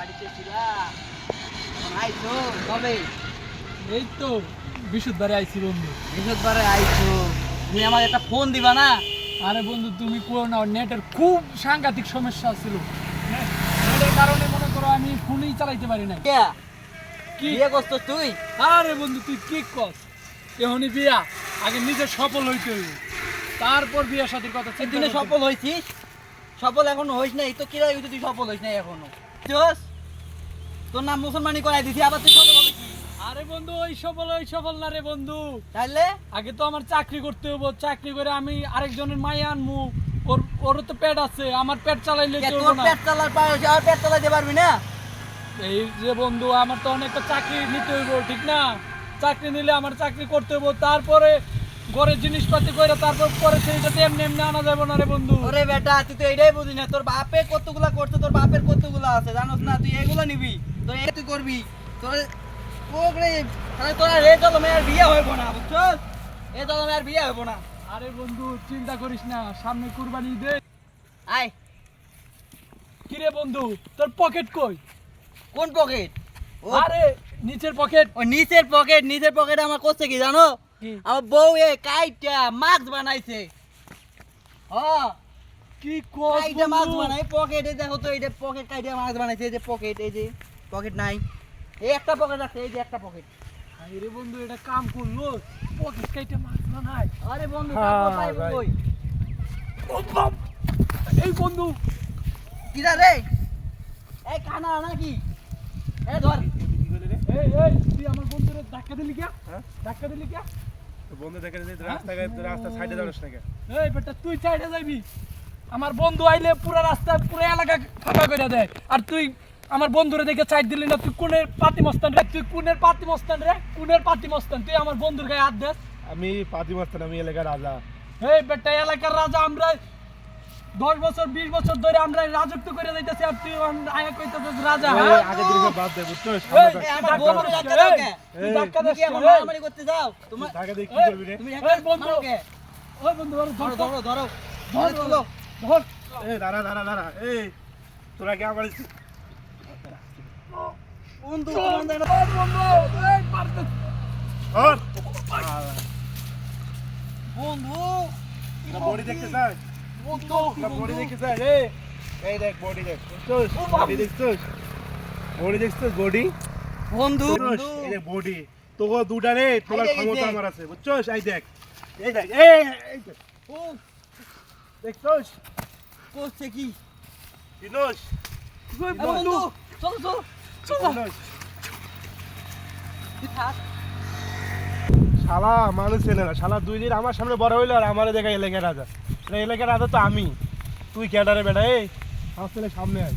বাড়িতে ছিলা আইছো কবে? এই তো বৃহস্পতিবারে আইছি বন্ধু। বৃহস্পতিবারে আইছো, তুমি আমার একটা ফোন দিবা না? আরে বন্ধু তুমি কোন না, নেটের খুব সাংঘাতিক সমস্যা ছিল। নেটের কারণে মনে করো আমি ফোনই চালাইতে পারি না। কে কি বিয়ে করছো তুই? আরে বন্ধু তুই কি কস? এখনই বিয়া, আগে নিজে সফল হইতে হইব, তারপর বিয়ের সাথে কথা চিন্তা দিনে করতে সফল হইছিস? সফল এখনো হইস নাই তো? কিরা হইতো তুই সফল হইস নাই এখনো? জোস তোর নাম মুসলমানি করাই দিছি, আবার তুই সফল হবি কি? আরে বন্ধু ওই সফল না রে বন্ধু। তাইলে আগে তো আমার চাকরি করতে হইব, চাকরি করে আমি আরেকজনের মাইয়া আনমু। ওর তো পেট আছে, আমার পেট চালাইলে কে চলবে তোর না। পেট চালার পারে আর পেট চালাইতে পারবি না? এই যে বন্ধু আমার তো অনেকটা চাকরি নিতে হইব, ঠিক না? চাকরি নিলে আমার চাকরি করতে হইব, তারপরে ঘরের জিনিসপাতি করে তারপর পরে সেইটাতে এমনি এমনি আনা যাবে না রে বন্ধু। ওরে বেটা তুই তো এইটাই বুঝি না, তোর বাপে কতগুলা করছে, তোর বাপের কতগুলা আছে জানোস না? তুই এগুলো নিবি, তোর এই তুই করবি, তোর ওরে তাহলে তোর আর এই জলমে আর বিয়ে হইব না, বুঝছস? এই জলমে আর বিয়ে হইব না। আরে বন্ধু চিন্তা করিস না, সামনে কুরবানি দে। আয়। কিরে বন্ধু তোর পকেট কই? কোন পকেট? আরে নিচের পকেট। ও নিচের পকেট, নিচের পকেটে আমার করছে কি জানো? কি? আমার বউ এ কাইটা মাস্ক বানাইছে। কি কস কাইটা মাস্ক বন্ধু? বানাই পকেটে, দেখো তো এইটা পকেট কাইটা মাস্ক বানাইছে। এই যে পকেট, এই যে পকেট নাই, এই একটা পকেট আছে, এই যে একটা পকেট। আরে বন্ধু এটা কাম করলো, পকেট কাইটা মাছ বানায়। আরে বন্ধু হ্যাঁ, তারপর পাইবো ভাই। কই? ও বাপ! এই বন্ধু কিরা রে? এই কানা নাকি? এ ধর। এই তুই আমার বন্ধুরে ধাক্কা দিলি কে? হ্যাঁ? ধাক্কা দিলি কে? বন্ধু দেখে যে রাস্তা সাইডে দাঁড়াস না কেন? এই বেটা তুই সাইডে যাবি, আমার বন্ধু আইলে পুরো রাস্তা পুরো এলাকা ফাঁকা করে দেয়, আর তুই আমার বন্ধুরে দেখে সাইড দিলি না। তুই কোনের পাতি মস্তান রে? তুই কোনের পাতি মস্তান রে? কোনের পাতি মস্তান? তুই আমার বন্ধুর গায়ে হাত দেস? আমি পাতি মাস্তান, আমি এলাকার রাজা। এই বেটা এলাকার রাজা, আমরা 10 বছর 20 বছর ধরে আমরা রাজত্ব করে যাইতেছি, আর তুই আয়া কইতেছিস রাজা? এই, হ্যাঁ? আগে দিকে বাদ দে, বুঝছো? এই, সামনে এই, থাক। আমার ধাক্কা বন্ধুরে দিস ধাক্কা কে? দাও এই, কে? তুই এই, ধাক্কা তুমি দিস কি কে? আমার এই, মারামারি করতে যাও? তোমার ঢাকা দিয়ে কি এই, করবি রে? তুমি এই একটা বন্ধু, মারো কে? ওই বন্ধু ওরে ধর, ধরো ধরো ধরো ধর, ধরো, তুলো। ধর। এই দাঁড়া দাঁড়া দাঁড়া, এই তোরা কি আমার বন্ধু ধর, কোন দেন? ধর বন্ধু, এই মারতে। ধর বন্ধু বডি দেখতে চাই, বন্ধু, বডি দেখতে চাই। এই দেখ বডি দেখ, বুঝছোস? বডি দেখছোস? বডি দেখছোস? বডি বন্ধু এই দেখ বডি, তোকে দুটা রে তোলার এই দেখ, ক্ষমতা এই দেখ। আমার আছে, বুঝছোস? এই দেখ, এই দেখ, এই দেখ। ও দেখছোস? করছে কি? চিনোস? ওই এ বন্ধু চলো চলো চিনোস? তুই থাক। শালা মানুষ চেনে না, শালা 2 দিন আমার সামনে বড় হইলো আর আমারে দেখা এলাকার রাজা। এলাকার রাজা তো আমি, তুই ক্যাডারে বেটা। এই আমার ছেলে সামনে আয়।